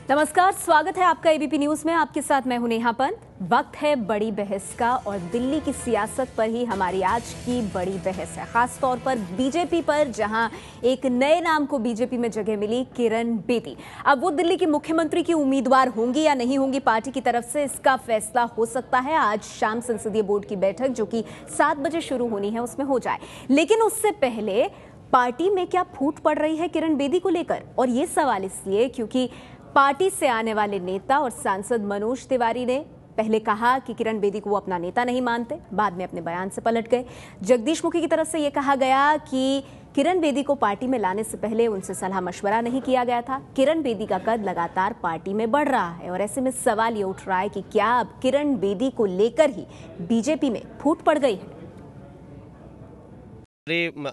नमस्कार, स्वागत है आपका एबीपी न्यूज में। आपके साथ मैं हूं नेहा पंत। वक्त है बड़ी बहस का और दिल्ली की सियासत पर ही हमारी आज की बड़ी बहस है, खास तौर पर बीजेपी पर, जहां एक नए नाम को बीजेपी में जगह मिली, किरण बेदी। अब वो दिल्ली की मुख्यमंत्री की उम्मीदवार होंगी या नहीं होंगी पार्टी की तरफ से, इसका फैसला हो सकता है आज शाम संसदीय बोर्ड की बैठक जो कि 7 बजे शुरू होनी है उसमें हो जाए। लेकिन उससे पहले पार्टी में क्या फूट पड़ रही है किरण बेदी को लेकर, और ये सवाल इसलिए क्योंकि पार्टी से आने वाले नेता और सांसद मनोज तिवारी ने पहले कहा कि किरण बेदी को वो अपना नेता नहीं मानते, बाद में अपने बयान से पलट गए। जगदीश मुखी की तरफ से ये कहा गया कि किरण बेदी को पार्टी में लाने से पहले उनसे सलाह मशवरा नहीं किया गया था। किरण बेदी का कद लगातार पार्टी में बढ़ रहा है और ऐसे में सवाल ये उठ रहा है कि क्या अब किरण बेदी को लेकर ही बीजेपी में फूट पड़ गई है। हमारे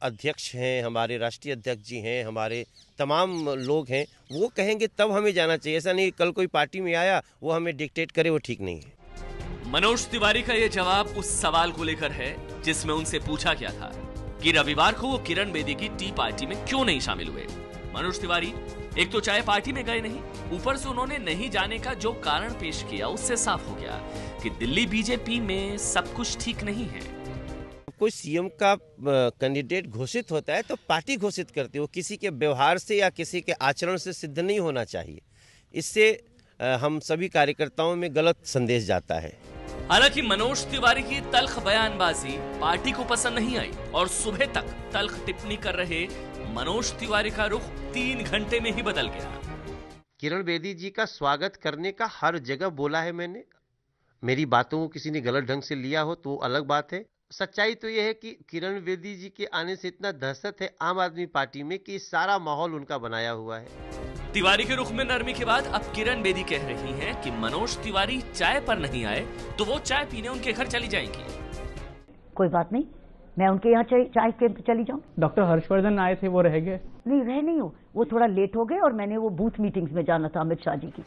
अध्यक्ष हैं, हमारे राष्ट्रीय अध्यक्ष जी हैं, हमारे तमाम लोग हैं, वो कहेंगे तब हमें जाना चाहिए। ऐसा नहीं कल कोई पार्टी में आया वो हमें डिक्टेट करे, वो ठीक नहीं है। मनोज तिवारी का ये जवाब उस सवाल को लेकर है जिसमें उनसे पूछा गया था कि रविवार को वो किरण बेदी की टी पार्टी में क्यों नहीं शामिल हुए। मनोज तिवारी एक तो चाहे पार्टी में गए नहीं, ऊपर से उन्होंने नहीं जाने का जो कारण पेश किया उससे साफ हो गया कि दिल्ली बीजेपी में सब कुछ ठीक नहीं है। कोई सीएम का कैंडिडेट घोषित होता है तो पार्टी घोषित करती है, वो किसी के व्यवहार से या किसी के आचरण से सिद्ध नहीं होना चाहिए। इससे हम सभी कार्यकर्ताओं में गलत संदेश जाता है। हालांकि मनोज तिवारी की तल्ख बयानबाजी पार्टी को पसंद नहीं आई और सुबह तक तल्ख टिप्पणी कर रहे मनोज तिवारी का रुख 3 घंटे में ही बदल गया। किरण बेदी जी का स्वागत करने का हर जगह बोला है मैंने। मेरी बातों को किसी ने गलत ढंग से लिया हो तो अलग बात है। सच्चाई तो यह है कि किरण बेदी जी के आने से इतना दहशत है आम आदमी पार्टी में कि सारा माहौल उनका बनाया हुआ है। तिवारी के रुख में नरमी के बाद अब किरण बेदी कह रही हैं कि मनोज तिवारी चाय पर नहीं आए तो वो चाय पीने उनके घर चली जाएंगी। कोई बात नहीं, मैं उनके यहाँ चाय पे चली जाऊँ। डॉक्टर हर्षवर्धन आए थे, वो रह गए? नहीं, रह नहीं हो, वो थोड़ा लेट हो गए और मैंने वो बूथ मीटिंग्स में जाना था अमित शाह जी की।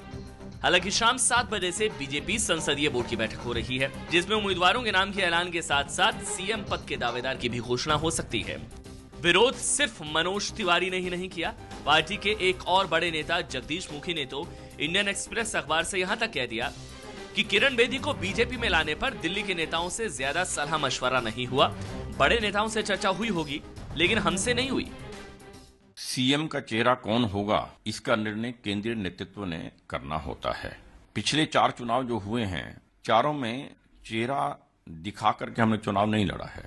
हालांकि शाम 7 बजे से बीजेपी संसदीय बोर्ड की बैठक हो रही है जिसमें उम्मीदवारों के नाम के ऐलान के साथ साथ सीएम पद के दावेदार की भी घोषणा हो सकती है। विरोध सिर्फ मनोज तिवारी ने ही नहीं किया, पार्टी के एक और बड़े नेता जगदीश मुखी ने तो इंडियन एक्सप्रेस अखबार से यहां तक कह दिया कि किरण बेदी को बीजेपी में लाने पर दिल्ली के नेताओं से ज्यादा सलाह मशवरा नहीं हुआ। बड़े नेताओं से चर्चा हुई होगी लेकिन हमसे नहीं हुई। सीएम का चेहरा कौन होगा इसका निर्णय केंद्रीय नेतृत्व ने करना होता है। पिछले 4 चुनाव जो हुए हैं, चारों में चेहरा दिखा करके हमने चुनाव नहीं लड़ा है,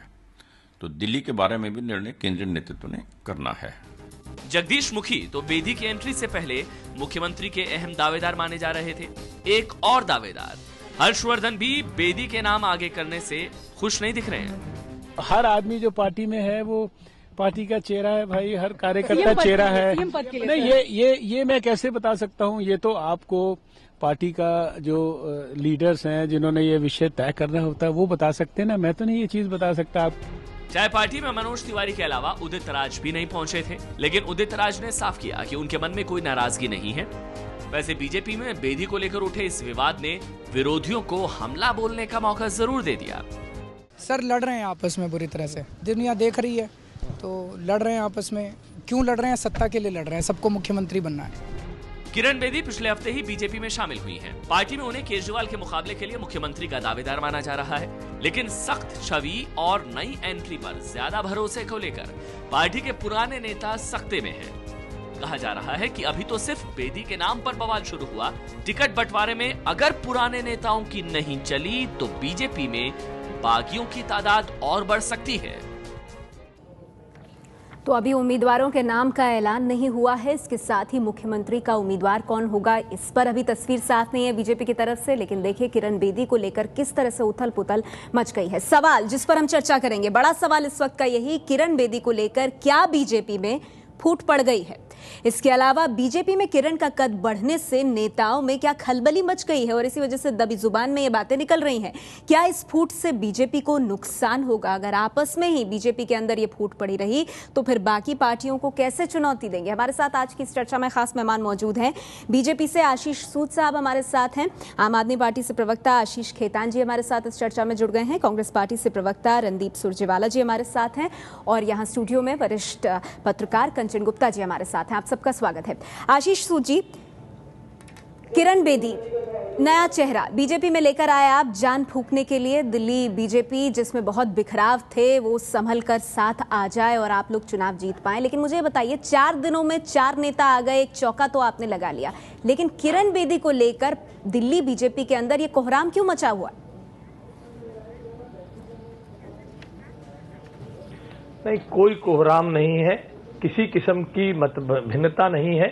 तो दिल्ली के बारे में भी निर्णय केंद्रीय नेतृत्व ने करना है। जगदीश मुखी तो बेदी की एंट्री से पहले मुख्यमंत्री के अहम दावेदार माने जा रहे थे। एक और दावेदार हर्षवर्धन भी बेदी के नाम आगे करने से खुश नहीं दिख रहे हैं। हर आदमी जो पार्टी में है वो पार्टी का चेहरा है भाई, हर कार्यकर्ता चेहरा है। नहीं, ये मैं कैसे बता सकता हूँ? ये तो आपको पार्टी का जो लीडर्स हैं जिन्होंने ये विषय तय करना होता है वो बता सकते हैं ना, मैं तो नहीं ये चीज बता सकता। आप चाहे पार्टी में मनोज तिवारी के अलावा उदित राज भी नहीं पहुंचे थे, लेकिन उदित राज ने साफ किया कि उनके मन में कोई नाराजगी नहीं है। वैसे बीजेपी में बेदी को लेकर उठे इस विवाद ने विरोधियों को हमला बोलने का मौका जरूर दे दिया। सर लड़ रहे हैं आपस में बुरी तरह से, दुनिया देख रही है, तो लड़ रहे हैं आपस में। क्यों लड़ रहे हैं? सत्ता के लिए लड़ रहे हैं, सबको मुख्यमंत्री बनना है। किरण बेदी पिछले हफ्ते ही बीजेपी में शामिल हुई हैं। पार्टी में उन्हें केजरीवाल के मुकाबले के लिए मुख्यमंत्री का दावेदार माना जा रहा है, लेकिन सख्त छवि और नई एंट्री पर ज्यादा भरोसे को लेकर पार्टी के पुराने नेता सख्ते में हैं। कहा जा रहा है कि अभी तो सिर्फ बेदी के नाम पर बवाल शुरू हुआ, टिकट बंटवारे में अगर पुराने नेताओं की नहीं चली तो बीजेपी में बागियों की तादाद और बढ़ सकती है। तो अभी उम्मीदवारों के नाम का ऐलान नहीं हुआ है, इसके साथ ही मुख्यमंत्री का उम्मीदवार कौन होगा इस पर अभी तस्वीर साफ नहीं है बीजेपी की तरफ से। लेकिन देखिए किरण बेदी को लेकर किस तरह से उथल पुथल मच गई है। सवाल जिस पर हम चर्चा करेंगे, बड़ा सवाल इस वक्त का यही, किरण बेदी को लेकर क्या बीजेपी में फूट पड़ गई है। इसके अलावा बीजेपी में किरण का कद बढ़ने से नेताओं में क्या खलबली मच गई है और इसी वजह से दबी जुबान में ये बातें निकल रही हैं। क्या इस फूट से बीजेपी को नुकसान होगा? अगर आपस में ही बीजेपी के अंदर ये फूट पड़ी रही तो फिर बाकी पार्टियों को कैसे चुनौती देंगे? हमारे साथ आज की इस चर्चा में खास मेहमान मौजूद हैं। बीजेपी से आशीष सूद साहब हमारे साथ हैं, आम आदमी पार्टी से प्रवक्ता आशीष खेतान जी हमारे साथ इस चर्चा में जुड़ गए हैं, कांग्रेस पार्टी से प्रवक्ता रणदीप सुरजेवाला जी हमारे साथ हैं और यहाँ स्टूडियो में वरिष्ठ पत्रकार कंचन गुप्ता जी हमारे साथ हैं। आप सबका स्वागत है। आशीष सूद जी, किरण बेदी नया चेहरा बीजेपी में लेकर आए आप जान फूंकने के लिए। दिल्ली बीजेपी जिसमें बहुत बिखराव थे वो संभल कर साथ आ जाए और आप लोग चुनाव जीत पाए। लेकिन मुझे बताइए 4 दिनों में 4 नेता आ गए, एक चौका तो आपने लगा लिया, लेकिन किरण बेदी को लेकर दिल्ली बीजेपी के अंदर ये कोहराम क्यों मचा हुआ? नहीं, कोई कोहराम नहीं है, किसी किस्म की मत भिन्नता नहीं है।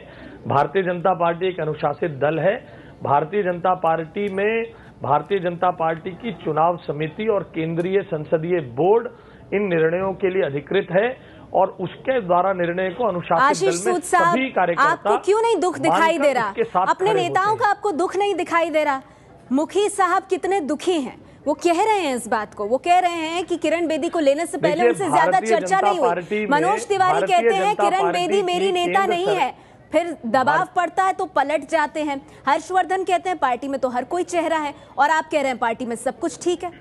भारतीय जनता पार्टी एक अनुशासित दल है। भारतीय जनता पार्टी में भारतीय जनता पार्टी की चुनाव समिति और केंद्रीय संसदीय बोर्ड इन निर्णयों के लिए अधिकृत है और उसके द्वारा निर्णय को अनुशासित दल में सभी कार्यकर्ता आपको क्यों नहीं दुख दिखाई दे रहा? अपने नेताओं का आपको दुख नहीं दिखाई दे रहा? मुखी साहब कितने दुखी हैं, वो कह रहे हैं इस बात को। वो कह रहे हैं कि किरण बेदी को लेने से पहले उनसे ज्यादा चर्चा नहीं हुई। मनोज तिवारी कहते हैं किरण बेदी मेरी नेता नहीं है, फिर दबाव पड़ता है तो पलट जाते हैं। हर्षवर्धन कहते हैं पार्टी में तो हर कोई चेहरा है, और आप कह रहे हैं पार्टी में सब कुछ ठीक है।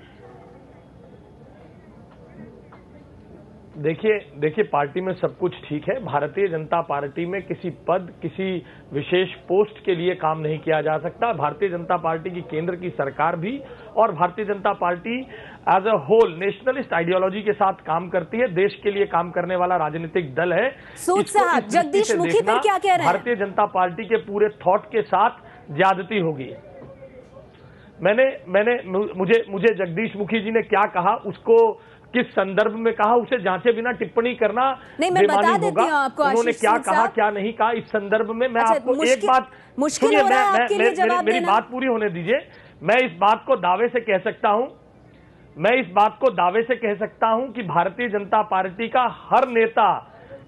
देखिए पार्टी में सब कुछ ठीक है। भारतीय जनता पार्टी में किसी पद, किसी विशेष पोस्ट के लिए काम नहीं किया जा सकता। भारतीय जनता पार्टी की केंद्र की सरकार भी और Bharatiya Janata party as a whole nationalist ideology के साथ काम करती है, देश के लिए काम करने वाला राजनीतिक दल है। सूद साहब, जगदीश मुखी पर क्या कह रहे हैं? भारतीय जनता पार्टी के पूरे थॉट के साथ ज्यादती होगी। मुझे जगदीश मुखी जी ने क्या कहा, उसको किस संदर्भ में कहा, उसे जांचे बिना टिप्पणी करना बेमानी होगा। उन्होंने क्या कहा क्या नहीं कहा इस संदर्भ में मैं आपको एक बात सुनिए, मेरी बात पूरी होने दीजिए। मैं इस बात को दावे से कह सकता हूं कि भारतीय जनता पार्टी का हर नेता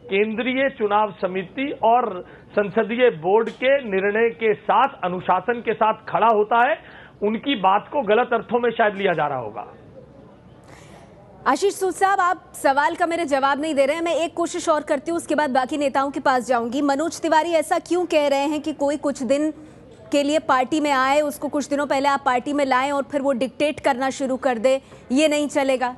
केंद्रीय चुनाव समिति और संसदीय बोर्ड के निर्णय के साथ, अनुशासन के साथ खड़ा होता है। उनकी बात को गलत अर्थों में शायद लिया जा रहा होगा। आशीष सूद साहब, आप सवाल का मेरे जवाब नहीं दे रहे हैं। मैं एक कोशिश और करती हूँ, उसके बाद बाकी नेताओं के पास जाऊंगी। मनोज तिवारी ऐसा क्यों कह रहे हैं कि कोई कुछ दिन के लिए पार्टी में आए, उसको कुछ दिनों पहले आप पार्टी में लाएं और फिर वो डिक्टेट करना शुरू कर दे, ये नहीं चलेगा?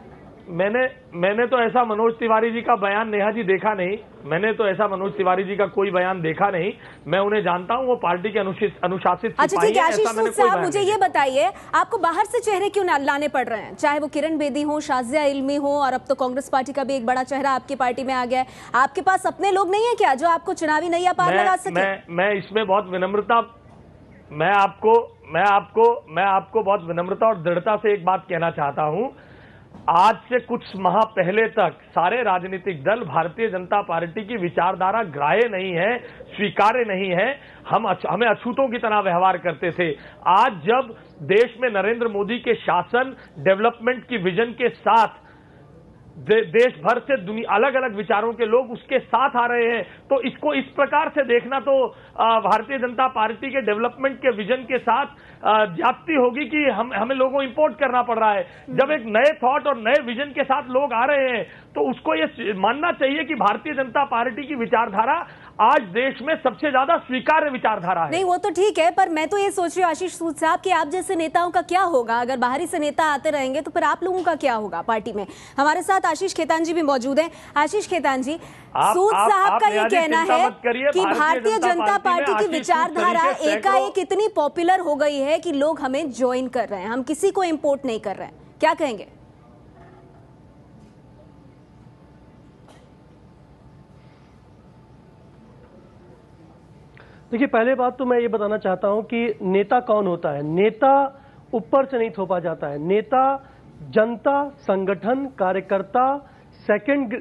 मैंने तो ऐसा मनोज तिवारी जी का बयान, नेहा जी, देखा नहीं। मैंने तो ऐसा मनोज तिवारी जी का कोई बयान देखा नहीं। मैं उन्हें जानता हूं, वो पार्टी के अनुशासित अच्छा ठीक है। आशीष सूद साहब, मुझे ये बताइए, आपको बाहर से चेहरे क्यों लाने पड़ रहे हैं? चाहे वो किरण बेदी हो, शाजिया इल्मी हो, और अब तो कांग्रेस पार्टी का भी एक बड़ा चेहरा आपकी पार्टी में आ गया है। आपके पास अपने लोग नहीं है क्या जो आपको चुनावी नैया पार लगा सके? मैं इसमें बहुत विनम्रता, मैं आपको बहुत विनम्रता और दृढ़ता से एक बात कहना चाहता हूं। आज से कुछ माह पहले तक सारे राजनीतिक दल भारतीय जनता पार्टी की विचारधारा ग्राह्य नहीं है, स्वीकार्य नहीं है। हमें अछूतों की तरह व्यवहार करते थे। आज जब देश में नरेंद्र मोदी के शासन, डेवलपमेंट की विजन के साथ देश भर से दुनिया अलग अलग विचारों के लोग उसके साथ आ रहे हैं, तो इसको इस प्रकार से देखना तो भारतीय जनता पार्टी के डेवलपमेंट के विजन के साथ ज्यादती होगी कि हमें लोगों को इंपोर्ट करना पड़ रहा है। जब एक नए थॉट और नए विजन के साथ लोग आ रहे हैं तो उसको ये मानना चाहिए कि भारतीय जनता पार्टी की विचारधारा आज देश में सबसे ज्यादा स्वीकार्य विचारधारा है। नहीं, वो तो ठीक है, पर मैं तो ये सोच रही हूँ आशीष सूद साहब कि आप जैसे नेताओं का क्या होगा? अगर बाहरी से नेता आते रहेंगे तो फिर आप लोगों का क्या होगा पार्टी में? हमारे साथ आशीष खेतान जी भी मौजूद हैं। आशीष खेतान जी, सूद साहब का ये कहना है कि भारतीय जनता पार्टी की विचारधारा एकाएक इतनी पॉपुलर हो गई है कि लोग हमें ज्वाइन कर रहे हैं, हम किसी को इंपोर्ट नहीं कर रहे हैं। क्या कहेंगे? देखिए, पहले बात तो मैं ये बताना चाहता हूं कि नेता कौन होता है। नेता ऊपर से नहीं थोपा जाता है। नेता जनता, संगठन, कार्यकर्ता, सेकंड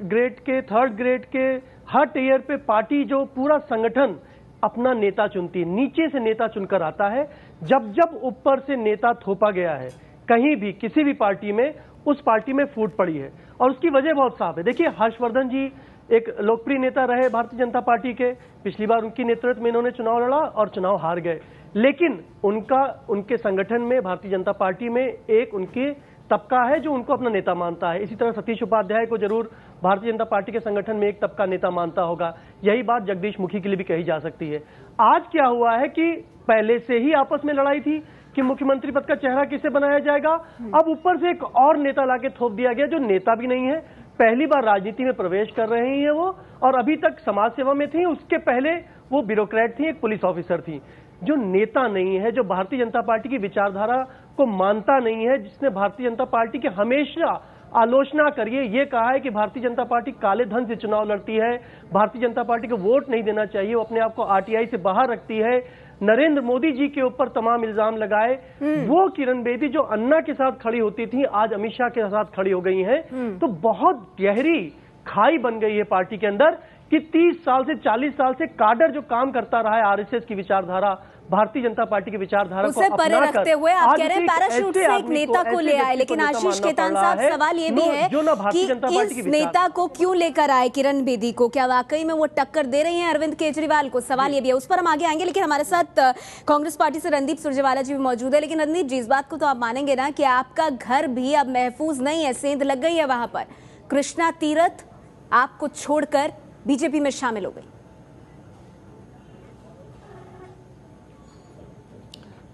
ग्रेड के, थर्ड ग्रेड के, हर टियर पे पार्टी जो पूरा संगठन अपना नेता चुनती है, नीचे से नेता चुनकर आता है। जब जब ऊपर से नेता थोपा गया है कहीं भी, किसी भी पार्टी में, उस पार्टी में फूट पड़ी है और उसकी वजह बहुत साफ है। देखिए, हर्षवर्धन जी एक लोकप्रिय नेता रहे भारतीय जनता पार्टी के। पिछली बार उनकी नेतृत्व में इन्होंने चुनाव लड़ा और चुनाव हार गए, लेकिन उनके संगठन में, भारतीय जनता पार्टी में एक उनकी तबका है जो उनको अपना नेता मानता है। इसी तरह सतीश उपाध्याय को जरूर भारतीय जनता पार्टी के संगठन में एक तबका नेता मानता होगा। यही बात जगदीश मुखी के लिए भी कही जा सकती है। आज क्या हुआ है कि पहले से ही आपस में लड़ाई थी कि मुख्यमंत्री पद का चेहरा किसे बनाया जाएगा। अब ऊपर से एक और नेता लाके थोप दिया गया जो नेता भी नहीं है, पहली बार राजनीति में प्रवेश कर रही हैं वो, और अभी तक समाज सेवा में थी। उसके पहले वो ब्यूरोक्रेट थी, एक पुलिस ऑफिसर थी। जो नेता नहीं है, जो भारतीय जनता पार्टी की विचारधारा को मानता नहीं है, जिसने भारतीय जनता पार्टी की हमेशा आलोचना करिए, ये कहा है कि भारतीय जनता पार्टी काले धन से चुनाव लड़ती है, भारतीय जनता पार्टी को वोट नहीं देना चाहिए, वो अपने आप को आरटीआई से बाहर रखती है, नरेंद्र मोदी जी के ऊपर तमाम इल्जाम लगाए, वो किरण बेदी जो अन्ना के साथ खड़ी होती थी आज अमित शाह के साथ खड़ी हो गई हैं। तो बहुत गहरी खाई बन गई है पार्टी के अंदर कि 30 साल से 40 साल से काडर जो काम करता रहा है आरएसएस की विचारधारा, भारतीय जनता पार्टी की विचारधारा उसे परे रखते हुए आप कह रहे हैं पैराशूट से एक नेता को ले आए, लेकिन आशीष खेतान साहब सवाल ये भी है कि इस नेता को क्यों लेकर आए किरण बेदी को? क्या वाकई में वो टक्कर दे रही हैं अरविंद केजरीवाल को? सवाल ये भी है, उस पर हम आगे आएंगे। लेकिन हमारे साथ कांग्रेस पार्टी से रणदीप सुरजेवाला जी भी मौजूद है। लेकिन रणदीप जी, इस बात को तो आप मानेंगे ना कि आपका घर भी अब महफूज नहीं है, सेंध लग गई है वहां पर। कृष्णा तीरथ आपको छोड़कर बीजेपी में शामिल हो गई।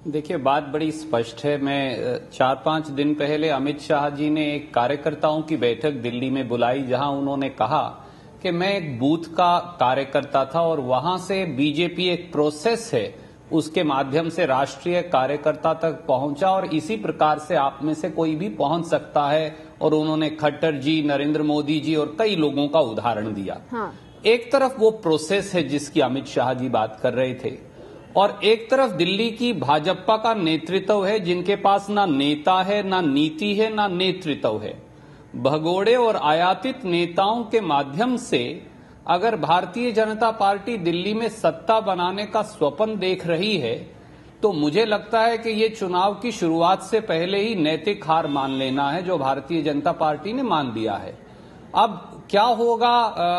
देखिए, बात बड़ी स्पष्ट है। मैं 4-5 दिन पहले अमित शाह जी ने एक कार्यकर्ताओं की बैठक दिल्ली में बुलाई, जहां उन्होंने कहा कि मैं एक बूथ का कार्यकर्ता था और वहां से बीजेपी एक प्रोसेस है, उसके माध्यम से राष्ट्रीय कार्यकर्ता तक पहुंचा और इसी प्रकार से आप में से कोई भी पहुंच सकता है। और उन्होंने खट्टर जी, नरेंद्र मोदी जी और कई लोगों का उदाहरण दिया। हाँ। एक तरफ वो प्रोसेस है जिसकी अमित शाह जी बात कर रहे थे, और एक तरफ दिल्ली की भाजपा का नेतृत्व है जिनके पास ना नेता है, ना नीति है, ना नेतृत्व है। भगोड़े और आयातित नेताओं के माध्यम से अगर भारतीय जनता पार्टी दिल्ली में सत्ता बनाने का स्वप्न देख रही है, तो मुझे लगता है कि ये चुनाव की शुरुआत से पहले ही नैतिक हार मान लेना है, जो भारतीय जनता पार्टी ने मान लिया है। अब क्या होगा,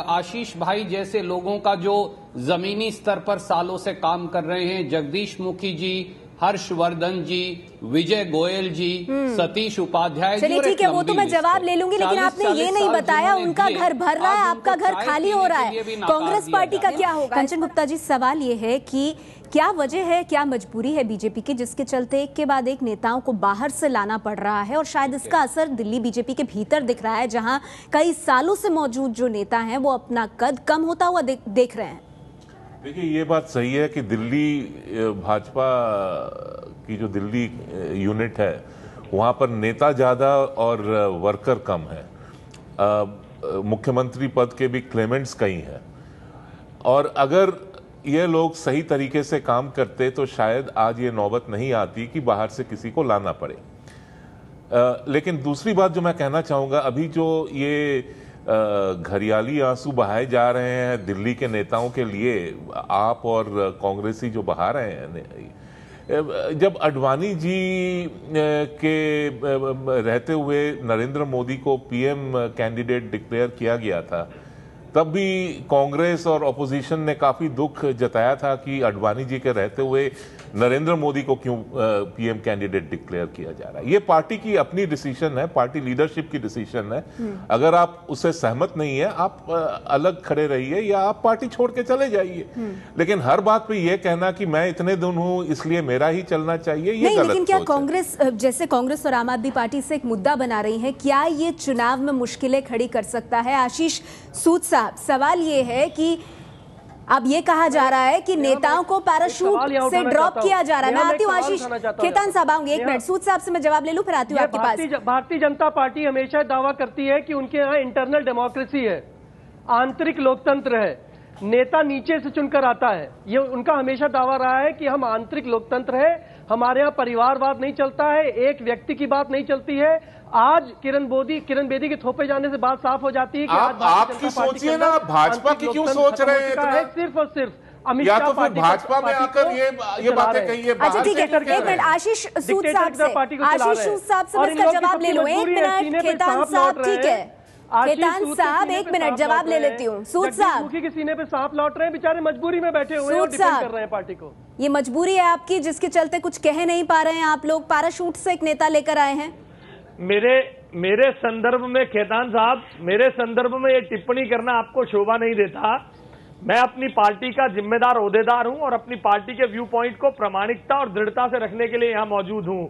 आशीष भाई जैसे लोगों का जो जमीनी स्तर पर सालों से काम कर रहे हैं, जगदीश मुखी जी, हर्षवर्धन जी, विजय गोयल जी, सतीश उपाध्याय, चलिए ठीक है, वो तो मैं जवाब ले लूंगी, लेकिन आपने ये नहीं बताया उनका घर भर रहा है, आपका घर खाली हो रहा है, कांग्रेस पार्टी का क्या होगा? कंचन गुप्ता जी, सवाल ये है कि क्या वजह है, क्या मजबूरी है बीजेपी की, जिसके चलते एक के बाद एक नेताओं को बाहर से लाना पड़ रहा है, और शायद इसका असर दिल्ली बीजेपी के भीतर दिख रहा है, जहां कई सालों से मौजूद जो नेता हैं वो अपना कद कम होता हुआ देख रहे हैं। देखिए, ये बात सही है कि दिल्ली भाजपा की जो दिल्ली यूनिट है वहाँ पर नेता ज़्यादा और वर्कर कम है। मुख्यमंत्री पद के भी क्लेमेंट्स कई हैं, और अगर ये लोग सही तरीके से काम करते तो शायद आज ये नौबत नहीं आती कि बाहर से किसी को लाना पड़े। लेकिन दूसरी बात जो मैं कहना चाहूँगा, अभी जो ये घरियाली आंसू बहाए जा रहे हैं दिल्ली के नेताओं के लिए, आप और कांग्रेसी जो बहा रहे हैं, जब अडवाणी जी के रहते हुए नरेंद्र मोदी को पीएम कैंडिडेट डिक्लेयर किया गया था, तब भी कांग्रेस और ऑपोजिशन ने काफी दुख जताया था कि अडवाणी जी के रहते हुए नरेंद्र मोदी को क्यों पीएम कैंडिडेट डिक्लेयर किया जा रहा है। ये पार्टी की अपनी डिसीजन है, पार्टी लीडरशिप की डिसीजन है। अगर आप उससे सहमत नहीं है, आप अलग खड़े रहिए या आप पार्टी छोड़ के चले जाइए, लेकिन हर बात पे ये कहना कि मैं इतने दिन हूं इसलिए मेरा ही चलना चाहिए, ये गलत। लेकिन क्या कांग्रेस, जैसे कांग्रेस और आम आदमी पार्टी से एक मुद्दा बना रही है, क्या ये चुनाव में मुश्किलें खड़ी कर सकता है? आशीष सूद साहब, सवाल ये है कि अब ये कहा जा रहा है कि नेताओं को पैराशूट से ड्रॉप किया जा रहा है। मैं आती हूँ आशीष खेतान साहब, आऊंगी एक मिनट, सूद साहब से मैं जवाब ले लूं, फिर आती हूँ आपके पास। भारतीय जनता पार्टी हमेशा दावा करती है कि उनके यहाँ इंटरनल डेमोक्रेसी है, आंतरिक लोकतंत्र है, नेता नीचे से चुनकर आता है। ये उनका हमेशा दावा रहा है कि हम आंतरिक लोकतंत्र है, हमारे यहाँ परिवारवाद नहीं चलता है, एक व्यक्ति की बात नहीं चलती है। आज किरण बेदी के थोपे जाने से बात साफ हो जाती है कि आज आपकी सोचिए ना, भाजपा की क्यों सोच रहे हैं? सिर्फ और सिर्फ अमित या शाह तो फिर भाजपा में आकर ये बातें कहिए। अच्छा ठीक है, एक मिनट आशीष सूद साहब से मैं इसका जवाब ले लूं। एक मिनट खेतान साहब, ठीक है खेतान साहब, एक मिनट जवाब ले लेती हूँ। सूद साहब, मुखी के सीने पे सांप लौट रहे हैं, बेचारे मजबूरी में बैठे हुए हैं और डिफेंड कर रहे हैं पार्टी को। ये मजबूरी है आपकी जिसके चलते कुछ कह नहीं पा रहे हैं आप लोग, पैराशूट से एक नेता लेकर आए हैं। मेरे संदर्भ में खेतान साहब, मेरे संदर्भ में ये टिप्पणी करना आपको शोभा नहीं देता। मैं अपनी पार्टी का जिम्मेदार ओहदेदार हूं और अपनी पार्टी के व्यू पॉइंट को प्रामाणिकता और दृढ़ता से रखने के लिए यहां मौजूद हूं।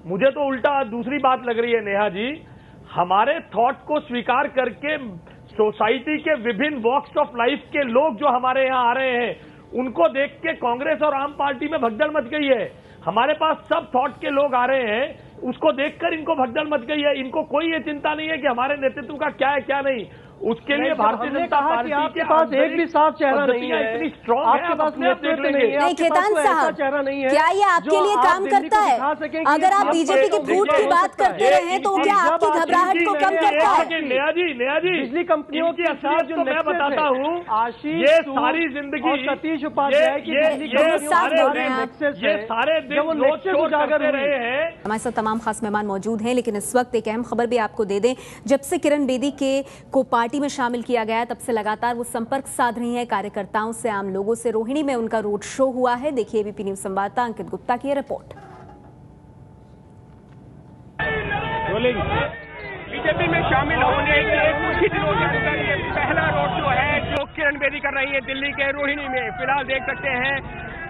मुझे तो उल्टा दूसरी बात लग रही है नेहा जी, हमारे थॉट को स्वीकार करके सोसाइटी के विभिन्न वॉक्स ऑफ लाइफ के लोग जो हमारे यहाँ आ रहे हैं उनको देख के कांग्रेस और आम पार्टी में भगदड़ मच गई है। हमारे पास सब थॉट के लोग आ रहे हैं, उसको देखकर इनको भगदड़ मच गई है। इनको कोई ये चिंता नहीं है कि हमारे नेतृत्व का क्या है क्या नहीं। उसके लिए भारतीय जनता पार्टी आपके पास एक भी साफ चेहरा नहीं है, इतनी स्ट्रॉन्ग है, आपके पास नेतृत्व नहीं है, नहीं केतान साहब, चेहरा नहीं है, क्या ये आपके लिए काम करता है? अगर आप बीजेपी के फूट की बात करते रहे तो क्या आपकी घबराहट को कम करता है? नया जी बिजली कंपनियों के साथ जो मैं बताता हूँ, आशीष ये सारी जिंदगी और सतीश उपाध्याय की ये सारे दिन रोज उजागर रहे हैं। हमारे साथ तमाम खास मेहमान मौजूद हैं, लेकिन इस वक्त एक अहम खबर भी आपको दे दें। जब से किरण बेदी को पार्टी में शामिल किया गया तब से लगातार वो संपर्क साध रही हैं कार्यकर्ताओं से, आम लोगों से। रोहिणी में उनका रोड शो हुआ है। देखिए एबीपी न्यूज संवाददाता अंकित गुप्ता की रिपोर्ट। बीजेपी में शामिल होने के कुछ ही दिनों के अंदर ये पहला रोड शो है जो किरण बेदी कर रही है दिल्ली के रोहिणी में। फिलहाल देख सकते हैं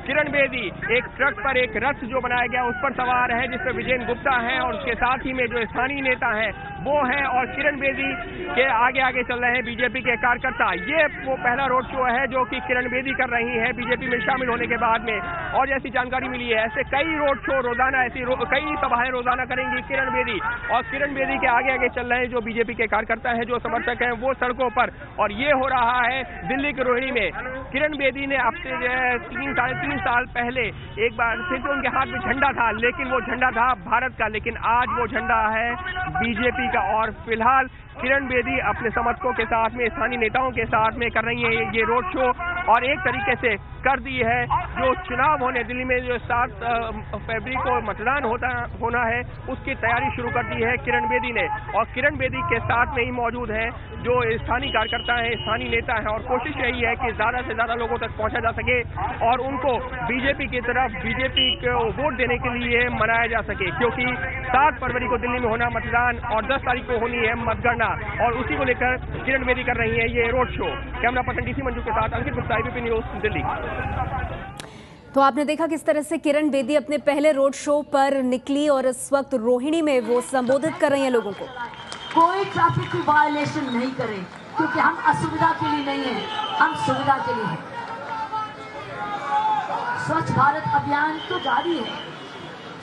किरण बेदी एक ट्रक पर एक रथ जो बनाया गया उस पर सवार है, जिसमें विजय गुप्ता है और उसके साथ ही में जो स्थानीय नेता हैं वो हैं, और किरण बेदी के आगे आगे चल रहे हैं बीजेपी के कार्यकर्ता। ये वो पहला रोड शो है जो कि किरण बेदी कर रही है बीजेपी में शामिल होने के बाद में। और जैसी जानकारी मिली है ऐसे कई रोड शो रोजाना, ऐसी कई सभाएं रोजाना करेंगी किरण बेदी। और किरण बेदी के आगे आगे चल रहे हैं जो बीजेपी के कार्यकर्ता हैं, जो समर्थक हैं, वो सड़कों पर। और ये हो रहा है दिल्ली के रोहिणी में। किरण बेदी ने अब से 3-3.5 साल पहले एक बार फिर से उनके हाथ में झंडा था, लेकिन वो झंडा था भारत का, लेकिन आज वो झंडा है बीजेपी का। और फिलहाल किरण बेदी अपने समर्थकों के साथ में, स्थानीय नेताओं के साथ में कर रही है ये रोड शो। और एक तरीके से कर दी है जो चुनाव होने दिल्ली में जो 7 फरवरी को मतदान होना है उसकी तैयारी शुरू कर दी है किरण बेदी ने। और किरण बेदी के साथ में ही मौजूद है जो स्थानीय कार्यकर्ता हैं, स्थानीय नेता हैं। और कोशिश यही है कि ज्यादा से ज्यादा लोगों तक पहुंचा जा सके और उनको बीजेपी की तरफ, बीजेपी को वोट देने के लिए मनाया जा सके, क्योंकि 7 फरवरी को दिल्ली में होना मतदान और 10 तारीख को होनी है मतगणना। और उसी को लेकर किरण बेदी कर रही है ये road show. Camera person DC Manju के साथ अंकित गुप्ता, एबीपी न्यूज दिल्ली। तो आपने देखा किस तरह से किरण बेदी अपने पहले रोड शो पर निकली और इस वक्त रोहिणी में वो संबोधित कर रही हैं लोगों को। कोई ट्रैफिक की वायलेशन नहीं करें, क्योंकि हम असुविधा के लिए नहीं है, हम सुविधा के लिए हैं। स्वच्छ भारत अभियान तो जारी है,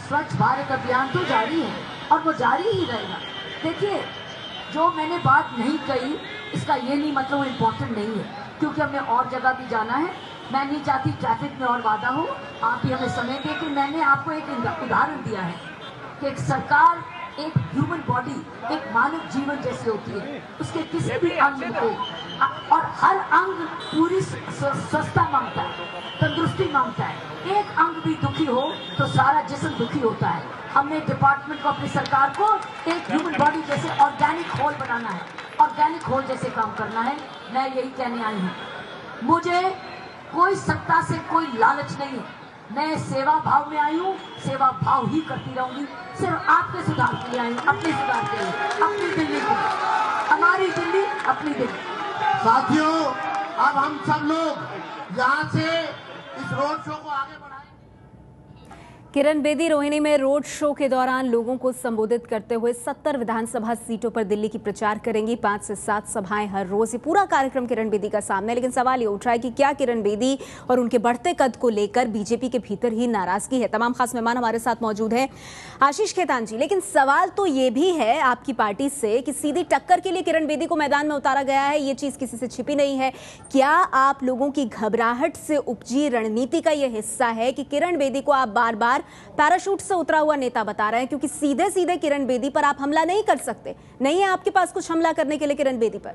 स्वच्छ भारत अभियान तो जारी है और वो जारी ही रहेगा। देखिए, जो मैंने बात नहीं कही इसका ये नहीं मतलब वो इम्पोर्टेंट नहीं है, क्योंकि हमने और जगह भी जाना है। मैं नहीं चाहती ट्रैफिक में और वादा हो, आप ही हमें समय दें कि मैंने आपको एक उदाहरण दिया है कि एक सरकार, एक ह्यूमन बॉडी, एक मानव जीवन जैसे होती है, उसके किसी भी अंग को, और हर अंग पूरी स्वस्थता मांगता है, तंदुरुस्ती मांगता है। एक अंग भी दुखी हो तो सारा जिस्म दुखी होता है। हमने डिपार्टमेंट को, अपनी सरकार को एक ह्यूमन बॉडी जैसे ऑर्गेनिक होल बनाना है, ऑर्गेनिक होल जैसे काम करना है। मैं यही कहने आई हूँ, मुझे कोई सत्ता से कोई लालच नहीं है। मैं सेवा भाव में आई हूँ, सेवा भाव ही करती रहूंगी। सिर्फ आपके सुधार के लिए आई हूँ, अपने सुधार के लिए, अपनी दिल्ली के लिए, हमारी दिल्ली, अपनी दिल्ली। साथियों, अब हम सब लोग यहाँ से इस रोड शो को आगे बढ़ाएं। किरण बेदी रोहिणी में रोड शो के दौरान लोगों को संबोधित करते हुए 70 विधानसभा सीटों पर दिल्ली की प्रचार करेंगी। 5 से 7 सभाएं हर रोज। ये पूरा कार्यक्रम किरण बेदी का सामने। लेकिन सवाल ये उठ रहा है कि क्या किरण बेदी और उनके बढ़ते कद को लेकर बीजेपी के भीतर ही नाराजगी है? तमाम खास मेहमान हमारे साथ मौजूद हैं। आशीष खेतान जी, लेकिन सवाल तो ये भी है आपकी पार्टी से कि सीधी टक्कर के लिए किरण बेदी को मैदान में उतारा गया है, ये चीज किसी से छिपी नहीं है। क्या आप लोगों की घबराहट से उपजी रणनीति का यह हिस्सा है कि किरण बेदी को आप बार बार पैराशूट से उतरा हुआ नेता बता रहे हैं, क्योंकि सीधे सीधे किरण बेदी पर आप हमला नहीं कर सकते? नहीं है आपके पास कुछ हमला करने के लिए किरण बेदी पर?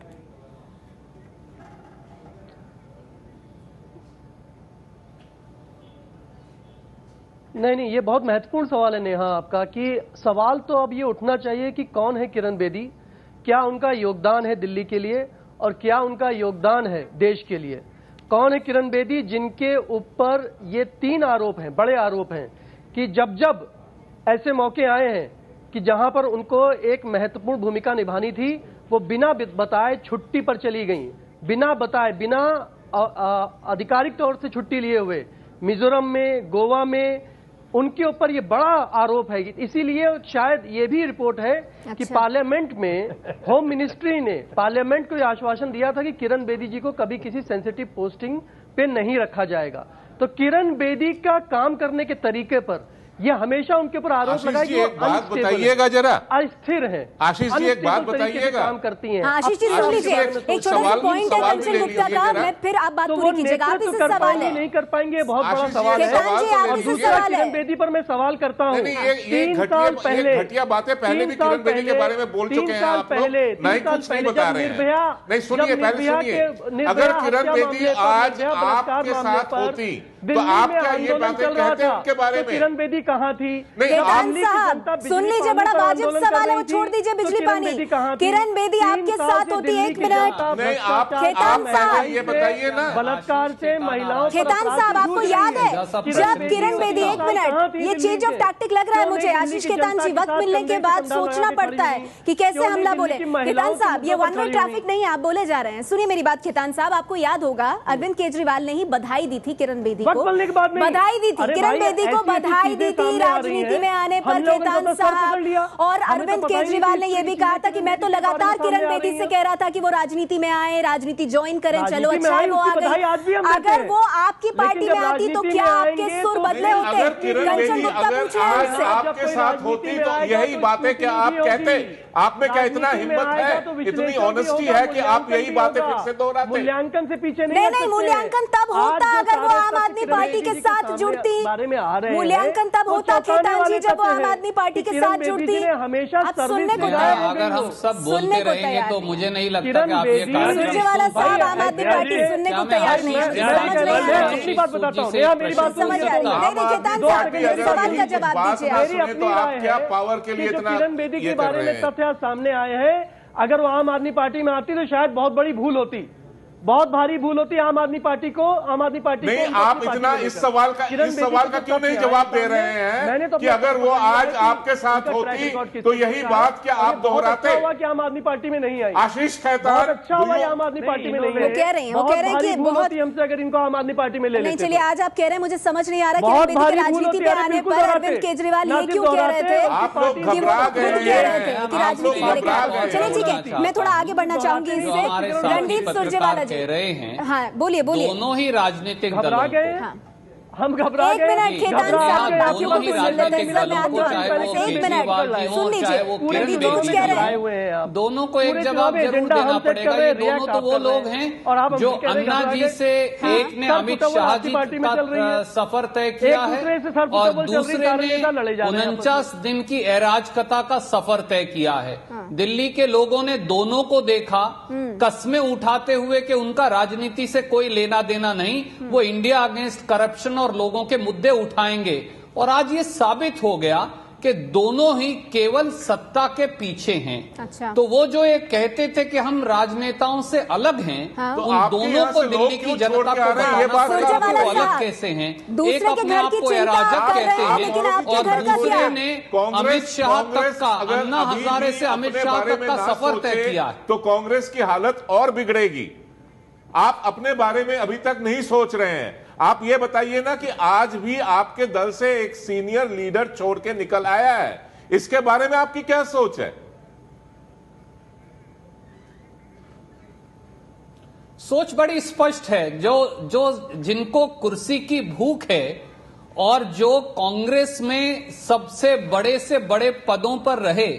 नहीं, ये बहुत महत्वपूर्ण सवाल है नेहा आपका, कि सवाल तो अब ये उठना चाहिए कि कौन है किरण बेदी, क्या उनका योगदान है दिल्ली के लिए और क्या उनका योगदान है देश के लिए। कौन है किरण बेदी जिनके ऊपर ये 3 आरोप हैं, बड़े आरोप हैं, कि जब जब ऐसे मौके आए हैं कि जहां पर उनको एक महत्वपूर्ण भूमिका निभानी थी, वो बिना बताए छुट्टी पर चली गई, बिना बताए, बिना आधिकारिक तौर से छुट्टी लिए हुए, मिजोरम में, गोवा में, उनके ऊपर ये बड़ा आरोप है। इसीलिए शायद ये भी रिपोर्ट है कि पार्लियामेंट में होम मिनिस्ट्री ने पार्लियामेंट को यह आश्वासन दिया था कि किरण बेदी जी को कभी किसी सेंसिटिव पोस्टिंग पे नहीं रखा जाएगा। तो किरण बेदी का काम करने के तरीके पर ये हमेशा उनके ऊपर आरोप लगाए कि एक बात बताइएगा जरा, अस्थिर है। आशीष जी एक बात बताइएगा, काम करती हैं। आशीष जी सुन लीजिए, एक छोटा सा पॉइंट है कंचन गुप्ता का, मैं फिर आप बात पूरी कीजिएगा। आप इससे सवाल है नहीं कर पाएंगे, बहुत बड़ा सवाल है। और दूसरा किरण बेदी पर मैं सवाल करता हूँ, 3 साल पहले घटिया बातें पहले भी किरण बेदी के बारे में बोल चुके हैं आप लोग, नहीं कुछ नहीं बता रहे हैं। नहीं सुनिए, पहले सुनिए, अगर किरण बेदी आज आपके साथ होती तो आप क्या ये बातें कहते हैं उनके बारे में? किरण बेदी कहाँ थी? सुन लीजिए, बड़ा वाजिब सवाल है, वो छोड़ दीजिए बिजली पानी। किरण बेदी आपके साथ होती है, 1 मिनट। खेतान साहब ये बताइए ना, बलात्कार से महिलाओं, खेतान साहब आपको याद है जब किरण बेदी, 1 मिनट, ये चेंज ऑफ टैक्टिक लग रहा है मुझे आशीष खेतान जी, वक्त मिलने के बाद सोचना पड़ता है कि कैसे हमला बोले। खेतान साहब ये वन वे ट्रैफिक नहीं है, आप बोले जा रहे हैं। सुनिए मेरी बात खेतान साहब, आपको याद होगा अरविंद केजरीवाल ने ही बधाई दी थी किरण बेदी को, बधाई दी थी किरण बेदी को, बधाई दी थी राजनीति में आने पर खेतान साहब। और अरविंद केजरीवाल ने यह भी कहा था कि मैं तो लगातार किरण बेदी से कह रहा था कि वो राजनीति में आए, राजनीति ज्वाइन करें। चलो अच्छा है वो आ गई, अगर वो आपकी पार्टी में आती तो क्या आपके सुर बदले होते? कंचन गुप्ता पूछ रहे हैं उससे। आपके साथ होती तो यही बातें क्या आप कहते? आप में क्या इतना हिम्मत है, इतनी ऑनेस्टी है कि आप यही बातें फिर से दोहराते? मूल्यांकन से पीछे नहीं, मूल्यांकन तब होता अगर वो आम आदमी पार्टी के साथ जुड़ती। मूल्यांकन तब होता खेतान जी जब वो आम आदमी पार्टी के साथ जुड़ती। हमेशा आप सुनने को तैयार, अगर हम सब बोलते रहेंगे तो मुझे नहीं लगता कि आप ये सुरजेवाला साहब आम आदमी पार्टी सुनने को तैयार नहीं है। अपनी बात बताता हूँ, मेरी बात समझ आ रही है। नहीं खेतान साहब सवाल का जवाब दीजिए। मेरी अपनी राय है पावर के लिए इतना किरण बेदी के बारे में तथ्य सामने आए हैं। अगर वो आम आदमी पार्टी में आती तो शायद बहुत बड़ी भूल होती, बहुत भारी भूल होती आम आदमी पार्टी को। आम आदमी पार्टी नहीं, आप इतना इस सवाल का क्यों नहीं जवाब दे रहे हैं कि अगर वो आज आपके साथ होती तो यही बात क्या आप दोहराते? हुआ कि आम आदमी पार्टी में नहीं आई। आशीष खेतान अच्छा हुआ आम आदमी पार्टी में नहीं आई। वो कह रहे हैं कि बहुत हमसे अगर इनको आम आदमी पार्टी में ले लेते। चलिए आज आप कह रहे हैं, मुझे समझ नहीं आ रहा कि राजनीति पे आने पर अरविंद केजरीवाल ये क्यों कह रहे थे कि राजनीति को लेकर। चलिए ठीक है, मैं थोड़ा आगे बढ़ना चाहूंगी इससे। रणदीप सुरजेवाला जी रहे हैं, हाँ बोलिए बोलिए। दोनों ही राजनीतिक घबरा गए, हम घबरा गए। 1 मिनट खेतान साहब, बाकियों को कुछ सुन लेते हैं। 1 मिनट सुन लीजिए, पूरे दीदी कुछ कह रहे हैं। दोनों को एक जवाब जरूर देना पड़ेगा। ये दोनों तो वो लोग हैं जो अन्ना जी से, एक ने अमित शाह जी का सफर तय किया है और दूसरे ने 49 दिन की अराजकता का सफर तय किया है। दिल्ली के लोगों ने दोनों को देखा, कस्में उठाते हुए कि उनका राजनीति से कोई लेना देना नहीं, वो इंडिया अगेंस्ट करप्शन और लोगों के मुद्दे उठाएंगे। और आज ये साबित हो गया कि दोनों ही केवल सत्ता के पीछे हैं। अच्छा। तो वो जो ये कहते थे कि हम राजनेताओं से अलग हैं, हाँ। तो उन दोनों को दिल्ली की जनता को बताना अलग कैसे हैं? एक अपने आप को अराजक कहते हैं और दूसरे ने अमित शाह तक का, अन्ना हजारे से अमित शाह तक का सफर तय किया है। तो कांग्रेस की हालत और बिगड़ेगी। आप अपने बारे में अभी तक नहीं सोच रहे हैं। आप ये बताइए ना कि आज भी आपके दल से एक सीनियर लीडर छोड़ के निकल आया है, इसके बारे में आपकी क्या सोच है? सोच बड़ी स्पष्ट है। जो जिनको कुर्सी की भूख है और जो कांग्रेस में सबसे बड़े से बड़े पदों पर रहे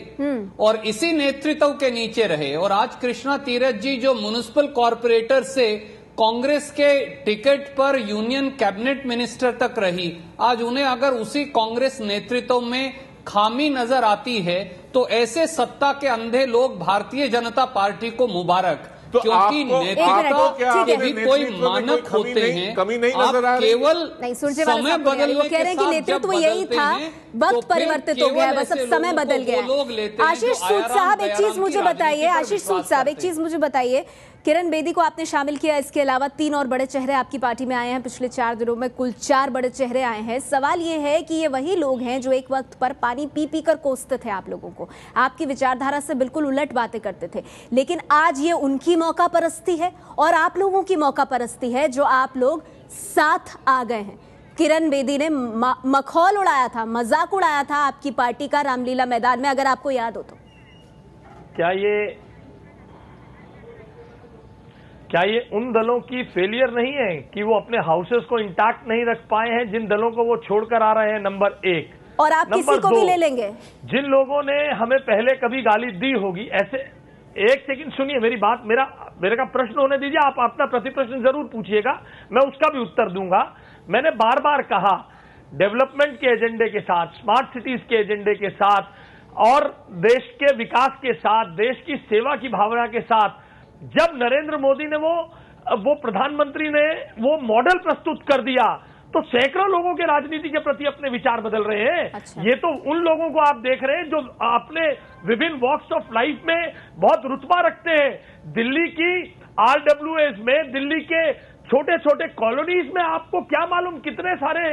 और इसी नेतृत्व के नीचे रहे, और आज कृष्णा तीरथ जी जो म्युनिसिपल कॉर्पोरेटर से कांग्रेस के टिकट पर यूनियन कैबिनेट मिनिस्टर तक रही, आज उन्हें अगर उसी कांग्रेस नेतृत्व में खामी नजर आती है तो ऐसे सत्ता के अंधे लोग भारतीय जनता पार्टी को मुबारक। तो क्योंकि नेता भी कोई मानक होते हैं, कमी नहीं नजर आ रही। केवल समय बदलने कह रहे हैं कि नेतृत्व यही था, वक्त परिवर्तित हो गया, बस अब समय बदल गया। आशीष सूद साहब एक चीज मुझे बताइए, आशीष सूद साहब एक चीज मुझे बताइए, किरण बेदी को आपने शामिल किया, इसके अलावा 3 और बड़े चेहरे आपकी पार्टी में आए हैं। पिछले 4 दिनों में कुल 4 बड़े चेहरे आए हैं। सवाल ये है कि ये वही लोग हैं जो एक वक्त पर पानी पी पी कर कोसते थे आप लोगों को, आपकी विचारधारा से बिल्कुल उलट बातें करते थे, लेकिन आज ये उनकी मौका परस्ती है और आप लोगों की मौका परस्ती है जो आप लोग साथ आ गए हैं। किरण बेदी ने मखौल उड़ाया था, मजाक उड़ाया था आपकी पार्टी का रामलीला मैदान में, अगर आपको याद हो तो। क्या ये उन दलों की फेलियर नहीं है कि वो अपने हाउसेस को इंटैक्ट नहीं रख पाए हैं जिन दलों को वो छोड़कर आ रहे हैं? नंबर एक। और आप किसी को भी ले लेंगे? जिन लोगों ने हमें पहले कभी गाली दी होगी, ऐसे, एक सेकंड सुनिए मेरी बात, मेरे का प्रश्न होने दीजिए, आप अपना प्रति प्रश्न जरूर पूछिएगा, मैं उसका भी उत्तर दूंगा। मैंने बार बार कहा, डेवलपमेंट के एजेंडे के साथ, स्मार्ट सिटीज के एजेंडे के साथ और देश के विकास के साथ, देश की सेवा की भावना के साथ, जब नरेंद्र मोदी ने वो प्रधानमंत्री ने वो मॉडल प्रस्तुत कर दिया तो सैकड़ों लोगों के राजनीति के प्रति अपने विचार बदल रहे हैं। अच्छा। ये तो उन लोगों को आप देख रहे हैं जो अपने विभिन्न वॉक्स ऑफ लाइफ में बहुत रुतबा रखते हैं। दिल्ली की RWAs में, दिल्ली के छोटे छोटे कॉलोनीज में आपको क्या मालूम कितने सारे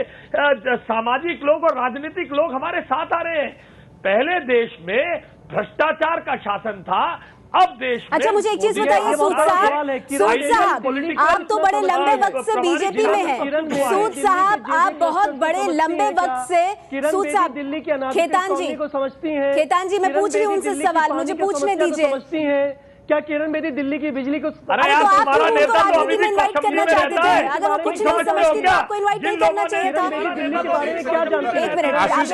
सामाजिक लोग और राजनीतिक लोग हमारे साथ आ रहे हैं। पहले देश में भ्रष्टाचार का शासन था, अब देश में। अच्छा, मुझे एक चीज बताइए सूद साहब, आप तो बड़े लंबे वक्त से बीजेपी में हैं। सूद साहब, आप बहुत बड़े लंबे वक्त से, सूद साहब, दिल्ली के खेतान जी को समझती हैं। खेतान जी, मैं पूछ रही हूँ उनसे सवाल, मुझे पूछने दीजिए। समझती हैं क्या किरण बेदी दिल्ली की बिजली को? अरे यार, तुम्हारा नेता तो अभी भी इनवाइट करना चाहते थे, अगर वो कुछ नहीं समझती तो आपको इनवाइट नहीं करना चाहिए था। दिल्ली के बारे में क्या जानते हैं? एक मिनट, आशीष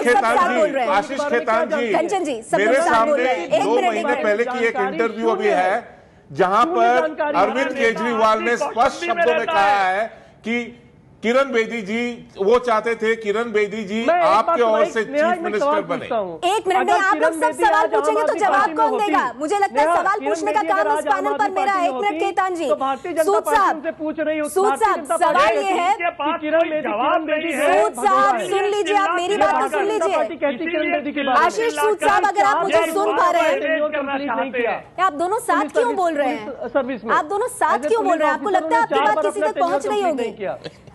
खेतान जी, कंचन जी, मेरे सामने 2 महीने पहले की एक इंटरव्यू अभी है जहां पर अरविंद केजरीवाल ने स्पष्ट शब्दों में कहा है कि किरण बेदी जी, वो चाहते थे किरण बेदी जी आपके ओर से चीफ मिनिस्टर बने। एक मिनट में आप लोग सब सवाल पूछेंगे तो जवाब कौन देगा? मुझे लगता है सवाल पूछने का काम इस पैनल पर मेरा है। एक मिनट खेतान जी, सूद साहब, सवाल ये है, सूद साहब सुन लीजिए, आप मेरी बात तो सुन लीजिए। आशीष सूद साहब, अगर आप मुझे सुन पा रहे हैं, आप दोनों साथ क्यों बोल रहे हैं? आप दोनों साथ क्यों बोल रहे हैं? आपको लगता है आपकी बात किसी तक पहुंच नहीं होगी?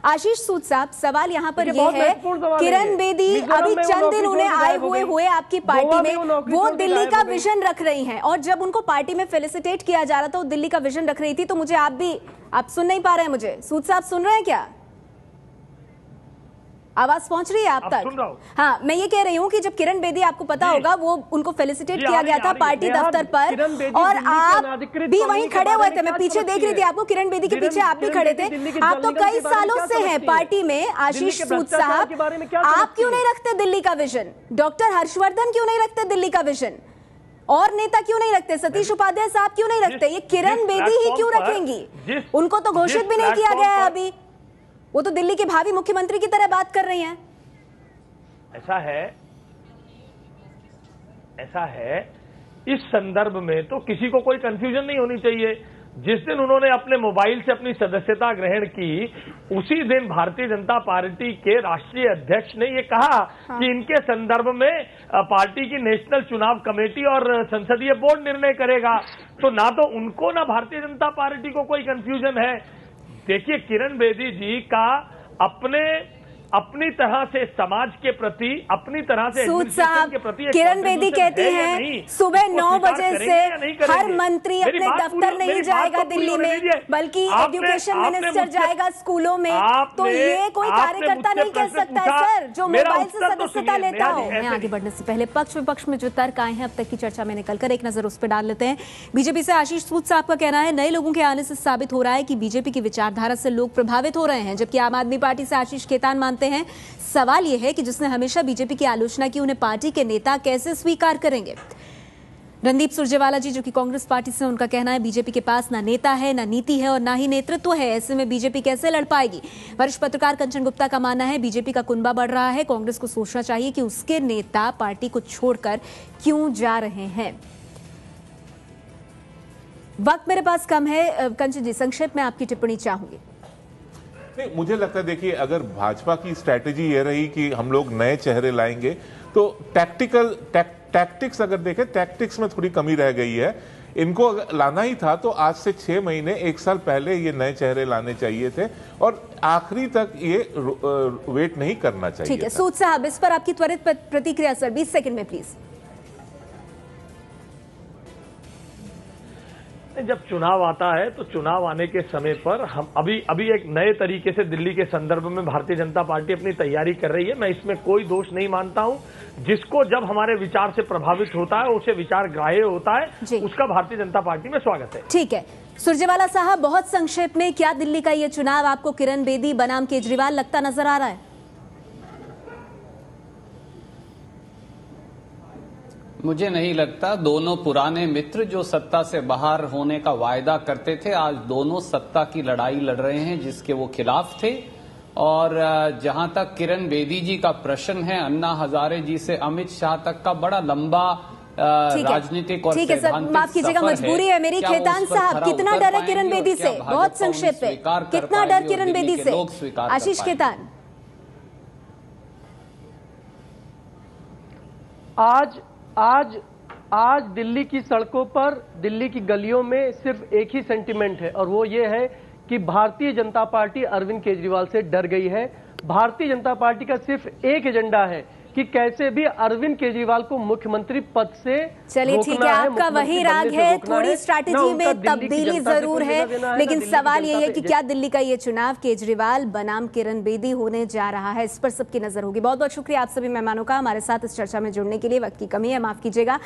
आशीष सूद साहब, सवाल यहाँ पर यह है, किरण बेदी अभी चंद दिन उन्हें आए हुए आपकी पार्टी में, वो दिल्ली का विजन रख रही हैं और जब उनको पार्टी में फेलिसिटेट किया जा रहा था वो दिल्ली का विजन रख रही थी। तो मुझे आप सुन नहीं पा रहे हैं मुझे? सूद साहब सुन रहे हैं क्या? आवाज पहुंच रही है आप तक? हाँ, मैं ये कह रही हूँ कि जब किरण बेदी, आपको पता होगा, वो उनको फेलिसिटेट किया गया था पार्टी दफ्तर पर और आप भी वहीं खड़े हुए थे। मैं पीछे देख रही थी आपको, किरण बेदी के पीछे आप भी खड़े थे। आप तो कई सालों से हैं पार्टी में। आशीष सूद साहब, आप क्यों नहीं रखते दिल्ली का विजन? डॉक्टर हर्षवर्धन क्यों नहीं रखते दिल्ली का विजन? और नेता क्यों नहीं रखते? सतीश उपाध्याय साहब क्यों नहीं रखते? ये किरण बेदी ही क्यों रखेंगी? उनको तो घोषित भी नहीं किया गया है अभी, वो तो दिल्ली के भावी मुख्यमंत्री की तरह बात कर रही हैं। ऐसा है, इस संदर्भ में तो किसी को कोई कंफ्यूजन नहीं होनी चाहिए। जिस दिन उन्होंने अपने मोबाइल से अपनी सदस्यता ग्रहण की, उसी दिन भारतीय जनता पार्टी के राष्ट्रीय अध्यक्ष ने ये कहा कि इनके संदर्भ में पार्टी की नेशनल चुनाव कमेटी और संसदीय बोर्ड निर्णय करेगा। तो ना तो उनको ना भारतीय जनता पार्टी को कोई कंफ्यूजन है। देखिए, किरण बेदी जी का अपनी तरह से समाज के प्रति, अपनी तरह से सूद साहब, किरण बेदी कहती हैं सुबह 9 बजे से हर मंत्री अपने दफ्तर नहीं जाएगा दिल्ली में, बल्कि एजुकेशन मिनिस्टर जाएगा स्कूलों में। तो ये कोई कार्यकर्ता नहीं कह सकता है सर, जो मोबाइल से सदस्यता लेता हो। मैं आगे बढ़ने से पहले पक्ष विपक्ष में जो तर्क आए हैं अब तक की चर्चा में निकलकर एक नजर उस पर डाल लेते हैं। बीजेपी से आशीष सूद साहब का कहना है, नए लोगों के आने से साबित हो रहा है कि बीजेपी की विचारधारा से लोग प्रभावित हो रहे हैं, जबकि आम आदमी पार्टी से आशीष खेतान मानते हैं, सवाल यह है कि जिसने हमेशा बीजेपी की आलोचना की, उन्हें पार्टी के नेता कैसे स्वीकार करेंगे? रणदीप सुरजेवाला जी, जो कि कांग्रेस पार्टी से, उनका कहना है बीजेपी के पास ना नेता है, ना नीति है और ना ही नेतृत्व है। ऐसे में बीजेपी कैसे लड़ पाएगी? वरिष्ठ पत्रकार कंचन गुप्ता का मानना है बीजेपी का कुनबा बढ़ रहा है, कांग्रेस को सोचना चाहिए कि उसके नेता पार्टी को छोड़कर क्यों जा रहे हैं। वक्त मेरे पास कम है, कंचन जी संक्षेप में आपकी टिप्पणी चाहूंगी। नहीं, मुझे लगता है, देखिए, अगर भाजपा की स्ट्रैटेजी ये रही कि हम लोग नए चेहरे लाएंगे तो टैक्टिक्स अगर देखें, टैक्टिक्स में थोड़ी कमी रह गई है। इनको लाना ही था तो आज से 6 महीने 1 साल पहले ये नए चेहरे लाने चाहिए थे और आखिरी तक ये वेट नहीं करना चाहिए। ठीक है सूद साहब, इस पर आपकी त्वरित प्रतिक्रिया सर, 20 सेकंड में प्लीज। जब चुनाव आता है तो चुनाव आने के समय पर हम अभी एक नए तरीके से दिल्ली के संदर्भ में भारतीय जनता पार्टी अपनी तैयारी कर रही है। मैं इसमें कोई दोष नहीं मानता हूं। जिसको जब हमारे विचार से प्रभावित होता है, उसे विचार ग्राह्य होता है, उसका भारतीय जनता पार्टी में स्वागत है। ठीक है सुरजेवाला साहब, बहुत संक्षेप में, क्या दिल्ली का ये चुनाव आपको किरण बेदी बनाम केजरीवाल लगता नजर आ रहा है? मुझे नहीं लगता। दोनों पुराने मित्र जो सत्ता से बाहर होने का वायदा करते थे, आज दोनों सत्ता की लड़ाई लड़ रहे हैं जिसके वो खिलाफ थे। और जहां तक किरण बेदी जी का प्रश्न है, अन्ना हजारे जी से अमित शाह तक का बड़ा लंबा राजनीतिक और ठीक है सर, माफ कीजिएगा, मजबूरी है मेरी। खेतान साहब, कितना डर है किरण बेदी से? बहुत संक्षेप में, कितना डर किरण बेदी से? आशीष खेतान। आज दिल्ली की सड़कों पर, दिल्ली की गलियों में सिर्फ एक ही सेंटिमेंट है, और वो ये है कि भारतीय जनता पार्टी अरविंद केजरीवाल से डर गई है। भारतीय जनता पार्टी का सिर्फ एक एजेंडा है कि कैसे भी अरविंद केजरीवाल को मुख्यमंत्री पद से चलिए ठीक है, आपका वही राग है। थोड़ी स्ट्रैटेजी में तब्दीली जरूर है, लेकिन सवाल यही है कि क्या दिल्ली का ये चुनाव केजरीवाल बनाम किरण बेदी होने जा रहा है? इस पर सबकी नजर होगी। बहुत बहुत शुक्रिया आप सभी मेहमानों का हमारे साथ इस चर्चा में जुड़ने के लिए। वक्त की कमी है, माफ कीजिएगा।